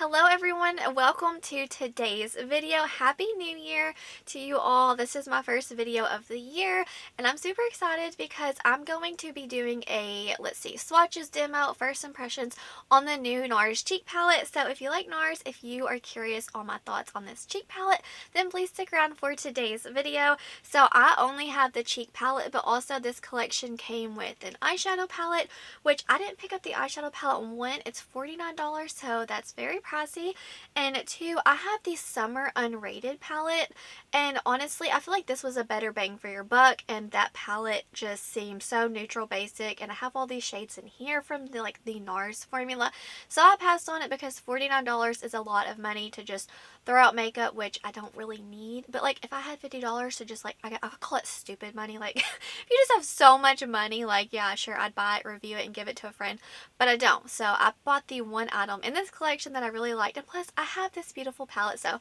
Hello everyone, welcome to today's video. Happy New Year to you all. This is my first video of the year and I'm super excited because I'm going to be doing a, swatches demo, first impressions on the new Nars cheek palette. So if you like Nars, if you are curious on my thoughts on this cheek palette, then please stick around for today's video. So I only have the cheek palette, but also this collection came with an eyeshadow palette, which I didn't pick up the eyeshadow palette. One, it's $49, so that's very pricey, and two, I have the summer unrated palette, and honestly I feel like this was a better bang for your buck, and that palette just seemed so neutral basic, and I have all these shades in here from the the Nars formula, so I passed on it because $49 is a lot of money to just throw out makeup, which I don't really need. But like if I had $50 to just I'll call it stupid money, like if you just have so much money, like yeah sure, I'd buy it, review it, and give it to a friend, but I don't. So I bought the one item in this collection that I really liked, and plus I have this beautiful palette, so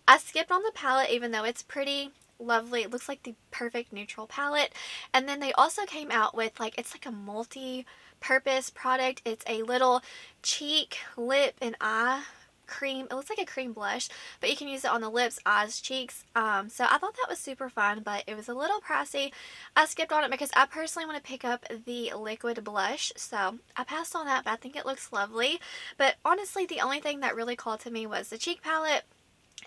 I skipped on the palette even though it's pretty lovely. It looks like the perfect neutral palette. And then they also came out with it's like a multi-purpose product. It's a little cheek, lip, and eye cream. It looks like a cream blush, but you can use it on the lips, eyes, cheeks. So I thought that was super fun, but it was a little pricey. I skipped on it because I personally want to pick up the liquid blush, so I passed on that, but I think it looks lovely. But honestly, the only thing that really called to me was the cheek palette.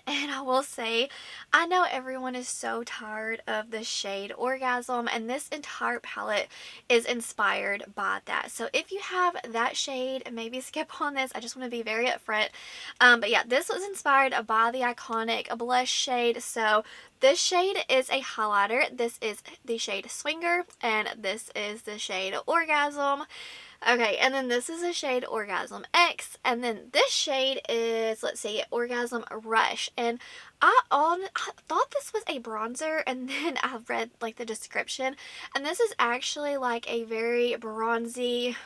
And I will say, I know everyone is so tired of the shade Orgasm, and this entire palette is inspired by that. So if you have that shade, maybe skip on this. I just want to be very upfront. But yeah, this was inspired by the iconic blush shade. So this shade is a highlighter. This is the shade Swinger, and this is the shade Orgasm. Okay, and then this is a shade Orgasm X, and then this shade is, Orgasm Rush. And I thought this was a bronzer, and then I read the description, and this is actually like a very bronzy,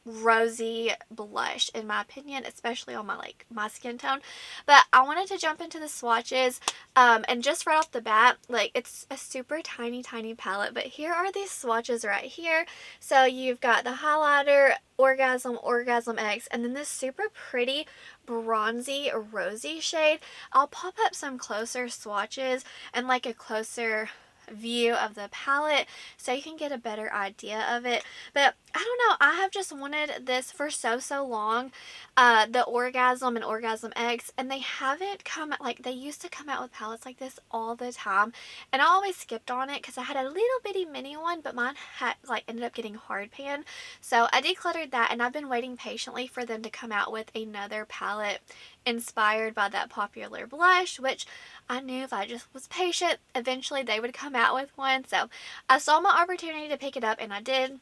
rosy blush in my opinion, especially on my skin tone. But I wanted to jump into the swatches, and just right off the bat, it's a super tiny palette, but here are these swatches right here. So you've got the highlighter, Orgasm, Orgasm X, and then this super pretty bronzy rosy shade. I'll pop up some closer swatches and a closer view of the palette so you can get a better idea of it. But I don't know, I have just wanted this for so long, the Orgasm and Orgasm X, and they haven't come, they used to come out with palettes like this all the time, and I always skipped on it because I had a little bitty mini one, but mine had ended up getting hard pan, so I decluttered that, and I've been waiting patiently for them to come out with another palette inspired by that popular blush, which I knew if I just was patient, eventually they would come out with one. So I saw my opportunity to pick it up, and I did.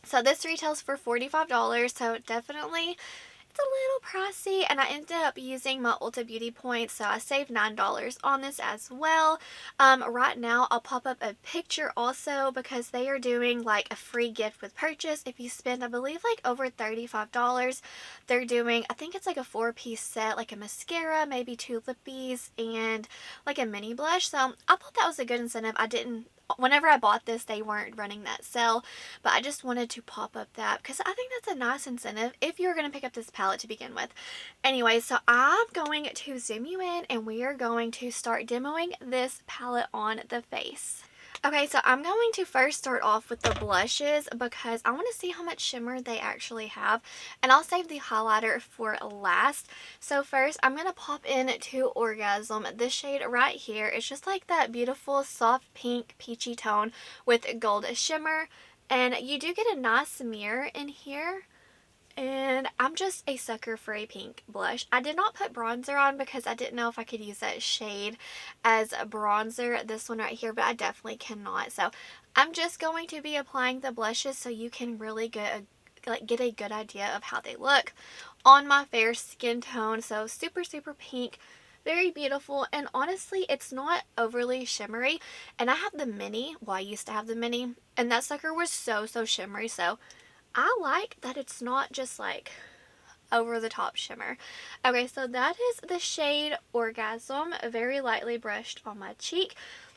So this retails for $45, so definitely it's a little pricey, and I ended up using my Ulta Beauty points, so I saved $9 on this as well. Right now I'll pop up a picture also because they are doing a free gift with purchase if you spend, I believe, over $35. They're doing, I think it's a 4-piece set, a mascara, maybe 2 lippies, and a mini blush. So I thought that was a good incentive. Whenever I bought this, they weren't running that sale, but I just wanted to pop up that because I think that's a nice incentive if you're going to pick up this palette to begin with. Anyway, so I'm going to zoom you in, and we are going to start demoing this palette on the face. Okay, so I'm going to first start off with the blushes because I want to see how much shimmer they actually have, and I'll save the highlighter for last. So first, I'm going to pop into Orgasm. This shade right here is just that beautiful soft pink peachy tone with gold shimmer, and you do get a nice mirror in here. And I'm just a sucker for a pink blush. I did not put bronzer on because I didn't know if I could use that shade as a bronzer, this one right here, but I definitely cannot. So I'm just going to be applying the blushes so you can really get a good idea of how they look on my fair skin tone. So super pink, very beautiful, and honestly it's not overly shimmery. And I have the mini, well I used to have the mini, and that sucker was so shimmery, so I like that it's not just over the top shimmer. Okay, so that is the shade Orgasm, very lightly brushed on my cheek.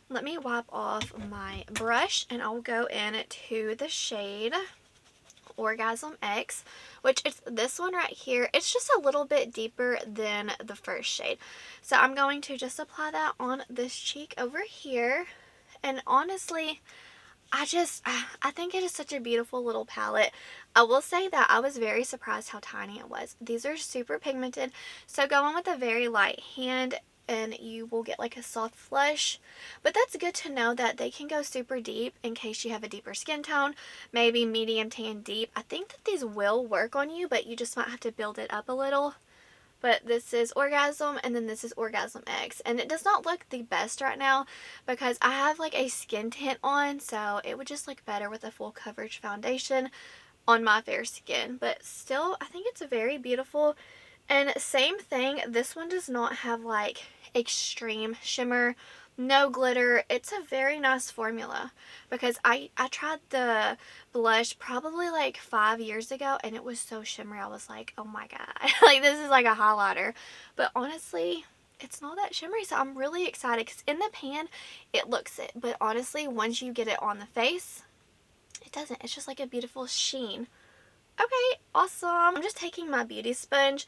Let me wipe off my brush and I'll go into the shade Orgasm X, which is this one right here. It's just a little bit deeper than the first shade. So I'm going to just apply that on this cheek over here. And honestly, I think it is such a beautiful little palette. I will say that I was very surprised how tiny it was. These are super pigmented, so go in with a very light hand and you will get like a soft flush. But that's good to know that they can go super deep in case you have a deeper skin tone, maybe medium tan deep. I think that these will work on you, but you just might have to build it up a little. But this is Orgasm, and then this is Orgasm X. And it does not look the best right now because I have like a skin tint on, so it would just look better with a full coverage foundation on my fair skin. But still, I think it's very beautiful. And same thing, this one does not have like extreme shimmer, no glitter. It's a very nice formula because I tried the blush probably like 5 years ago and it was so shimmery. I was like, oh my god, like this is like a highlighter. But honestly, it's not that shimmery, so I'm really excited because in the pan it looks it, but honestly once you get it on the face, it doesn't. It's just like a beautiful sheen. Okay, awesome. I'm just taking my beauty sponge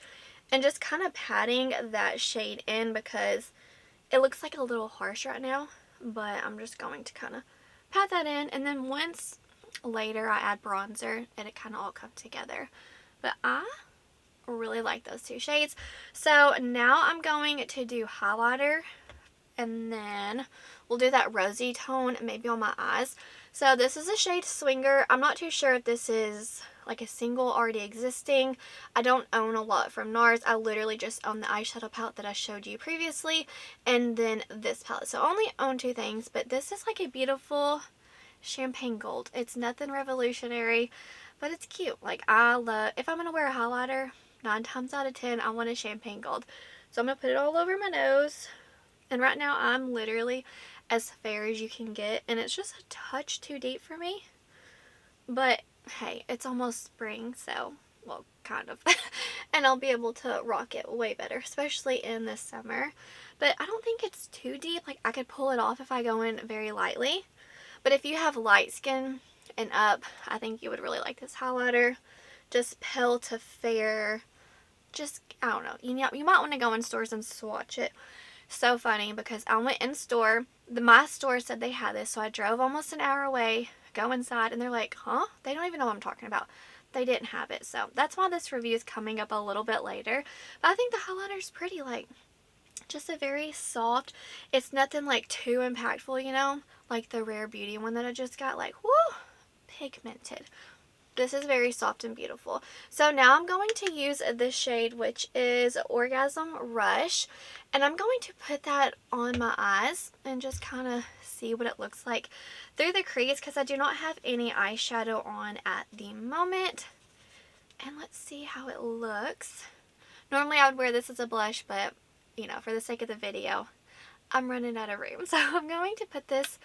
and just kind of patting that shade in because it looks like a little harsh right now, but I'm just going to kind of pat that in, and then once later I add bronzer and it kind of all comes together. But I really like those two shades. So now I'm going to do highlighter, and then we'll do that rosy tone maybe on my eyes. So this is a shade Swinger. I'm not too sure if this is like a single already existing. I don't own a lot from Nars. I literally just own the eyeshadow palette that I showed you previously, and then this palette. So I only own two things, but this is like a beautiful champagne gold. It's nothing revolutionary, but it's cute. Like I love, if I'm going to wear a highlighter, 9 times out of 10, I want a champagne gold. So I'm going to put it all over my nose. And right now I'm literally as fair as you can get, and it's just a touch too deep for me. But hey, it's almost spring, so, well, kind of. And I'll be able to rock it way better, especially in the summer. But I don't think it's too deep. Like, I could pull it off if I go in very lightly. But if you have light skin and up, I think you would really like this highlighter. Just pale to fair. Just, I don't know. You might want to go in stores and swatch it. So funny because I went in store. My store said they had this, so I drove almost an hour away, go inside, and they're like, huh? They don't even know what I'm talking about. They didn't have it. So that's why this review is coming up a little bit later. But I think the highlighter's pretty, like, just a very soft. It's nothing like too impactful, you know, like the Rare Beauty one that I just got. Like, whoo, pigmented. This is very soft and beautiful. So now I'm going to use this shade, which is Orgasm Rush. And I'm going to put that on my eyes and just kind of see what it looks like through the crease, because I do not have any eyeshadow on at the moment. And let's see how it looks. Normally I would wear this as a blush, but, you know, for the sake of the video, I'm running out of room. So I'm going to put this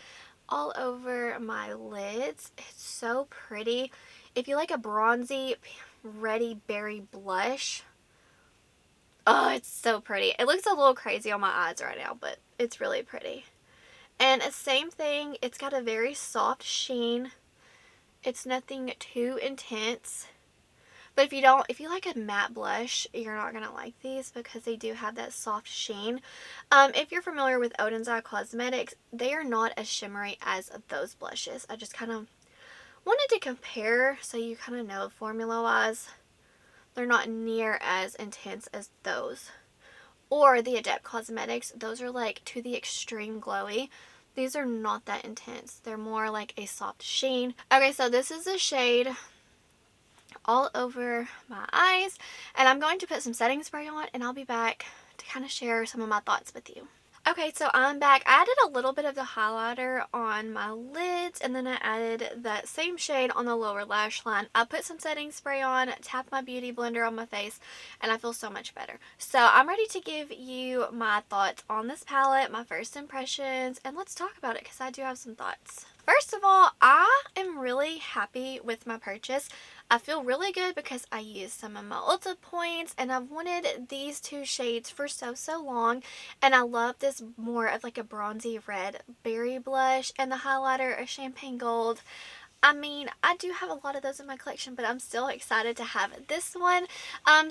all over my lids. It's so pretty. If you like a bronzy, ready berry blush, oh, it's so pretty. It looks a little crazy on my eyes right now, but it's really pretty. And same thing, it's got a very soft sheen. It's nothing too intense. But if you like a matte blush, you're not going to like these because they do have that soft sheen. If you're familiar with Oden's Eye Cosmetics, they are not as shimmery as those blushes. I just kind of wanted to compare so you kind of know formula-wise. They're not near as intense as those. Or the Adept Cosmetics, those are like to the extreme glowy. These are not that intense. They're more like a soft sheen. Okay, so this is a shade all over my eyes, and I'm going to put some setting spray on, and I'll be back to kind of share some of my thoughts with you. Okay, so I'm back. I added a little bit of the highlighter on my lids, and then I added that same shade on the lower lash line. I put some setting spray on, tapped my beauty blender on my face, and I feel so much better. So I'm ready to give you my thoughts on this palette, my first impressions, and let's talk about it because I do have some thoughts. First of all, I am really happy with my purchase. I feel really good because I used some of my Ulta points, and I've wanted these two shades for so long, and I love this more of like a bronzy red berry blush, and the highlighter a champagne gold. I mean, I do have a lot of those in my collection, but I'm still excited to have this one.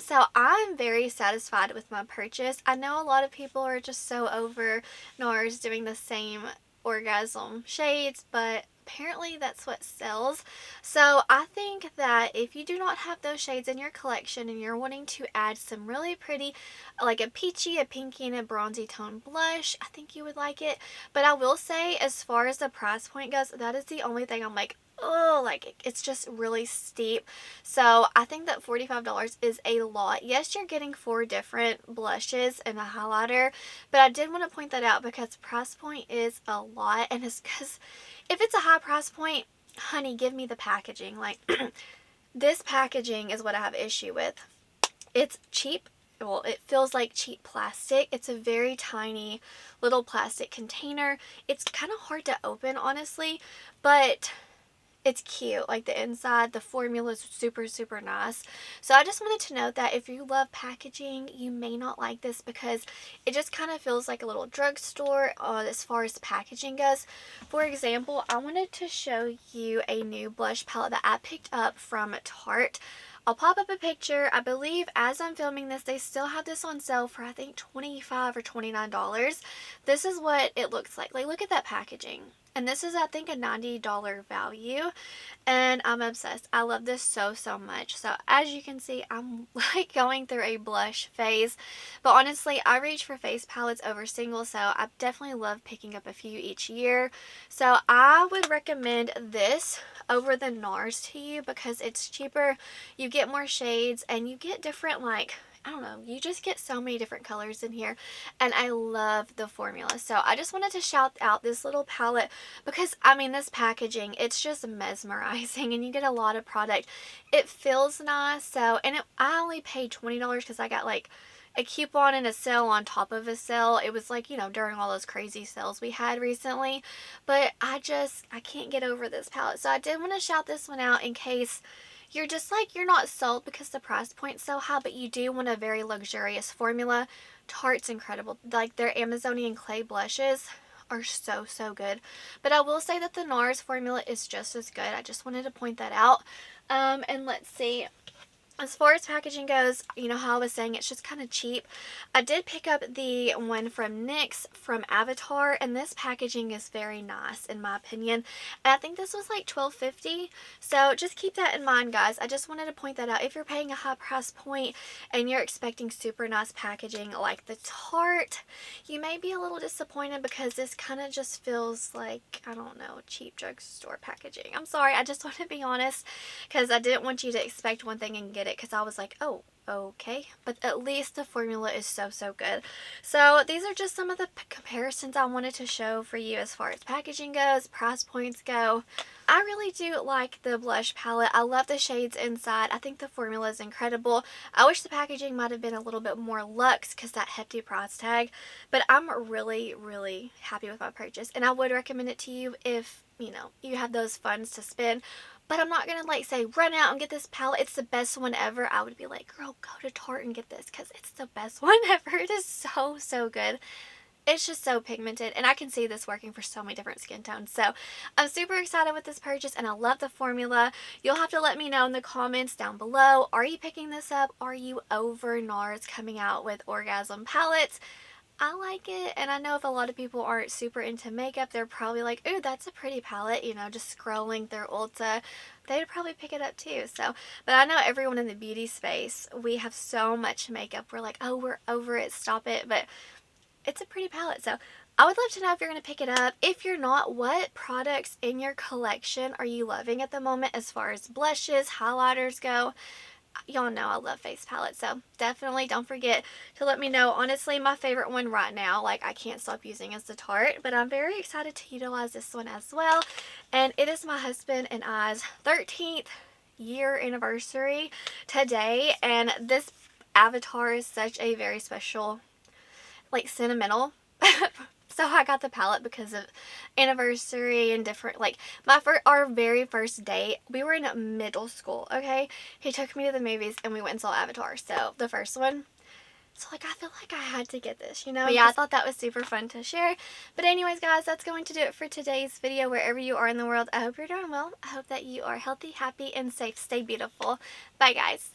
So I'm very satisfied with my purchase. I know a lot of people are just so over Nars doing the same Orgasm shades, but apparently that's what sells. So I think that if you do not have those shades in your collection and you're wanting to add some really pretty, like a peachy, a pinky, and a bronzy tone blush, I think you would like it. But I will say, as far as the price point goes, that is the only thing I'm like, oh, like it's just really steep. So I think that $45 is a lot. Yes, you're getting 4 different blushes and a highlighter, but I did want to point that out because price point is a lot, and it's because if it's a high price point, honey, give me the packaging. Like this packaging is what I have issue with. It's cheap. Well, it feels like cheap plastic. It's a very tiny little plastic container. It's kind of hard to open, honestly, but it's cute. Like the inside, the formula is super, super nice. So I just wanted to note that if you love packaging, you may not like this because it just kind of feels like a little drugstore as far as packaging goes. For example, I wanted to show you a new blush palette that I picked up from Tarte. I'll pop up a picture. I believe as I'm filming this, they still have this on sale for I think $25 or $29. This is what it looks like. Like, look at that packaging. And this is, I think, a $90 value. And I'm obsessed. I love this so, so much. So as you can see, I'm like going through a blush phase. But honestly, I reach for face palettes over singles. So I definitely love picking up a few each year. So I would recommend this over the Nars to you because it's cheaper. You get more shades and you get different, like, I don't know, you just get so many different colors in here, and I love the formula. So I just wanted to shout out this little palette because, I mean, this packaging, it's just mesmerizing, and you get a lot of product. It feels nice. So, and I only paid $20 because I got like a coupon and a sale on top of a sale. It was like, you know, during all those crazy sales we had recently. But I can't get over this palette. So I did want to shout this one out in case you're just like, you're not sold because the price point's so high, but you do want a very luxurious formula. Tarte's incredible. Like their Amazonian clay blushes are so, so good. But I will say that the Nars formula is just as good. I just wanted to point that out. And let's see. As far as packaging goes, you know how I was saying it's just kind of cheap. I did pick up the one from NYX from Avatar, and this packaging is very nice in my opinion. And I think this was like $12.50. So just keep that in mind, guys. I just wanted to point that out. If you're paying a high price point and you're expecting super nice packaging like the Tarte, you may be a little disappointed because this kind of just feels like, I don't know, cheap drugstore packaging. I'm sorry, I just want to be honest because I didn't want you to expect one thing and get it, because I was like, oh, okay. But at least the formula is so, so good. So these are just some of the comparisons I wanted to show for you as far as packaging goes, price points go. I really do like the blush palette. I love the shades inside. I think the formula is incredible. I wish the packaging might have been a little bit more luxe because that hefty price tag. But I'm really, really happy with my purchase. And I would recommend it to you if, you know, you have those funds to spend. But I'm not going to like say run out and get this palette. It's the best one ever. I would be like, girl, go to Tarte and get this because it's the best one ever. It is so, so good. It's just so pigmented, and I can see this working for so many different skin tones. So I'm super excited with this purchase, and I love the formula. You'll have to let me know in the comments down below. Are you picking this up? Are you over Nars coming out with Orgasm palettes? I like it, and I know if a lot of people aren't super into makeup, they're probably like, ooh, that's a pretty palette, you know, just scrolling through Ulta. They'd probably pick it up too. So, but I know everyone in the beauty space, we have so much makeup. We're like, oh, we're over it, stop it. But it's a pretty palette. So I would love to know if you're going to pick it up. If you're not, what products in your collection are you loving at the moment as far as blushes, highlighters go? Y'all know I love face palettes, so definitely don't forget to let me know. Honestly, my favorite one right now, like I can't stop using, is the Tarte, but I'm very excited to utilize this one as well. And it is my husband and I's 13th year anniversary today, and this Avatar is such a very special, like, sentimental. So I got the palette because of anniversary and different, like, our very first date, we were in middle school, okay? He took me to the movies and we went and saw Avatar. So the first one, So like I feel like I had to get this, you know? But yeah, I thought that was super fun to share. But anyways, guys, that's going to do it for today's video. Wherever you are in the world, I hope you're doing well. I hope that you are healthy, happy, and safe. Stay beautiful. Bye, guys.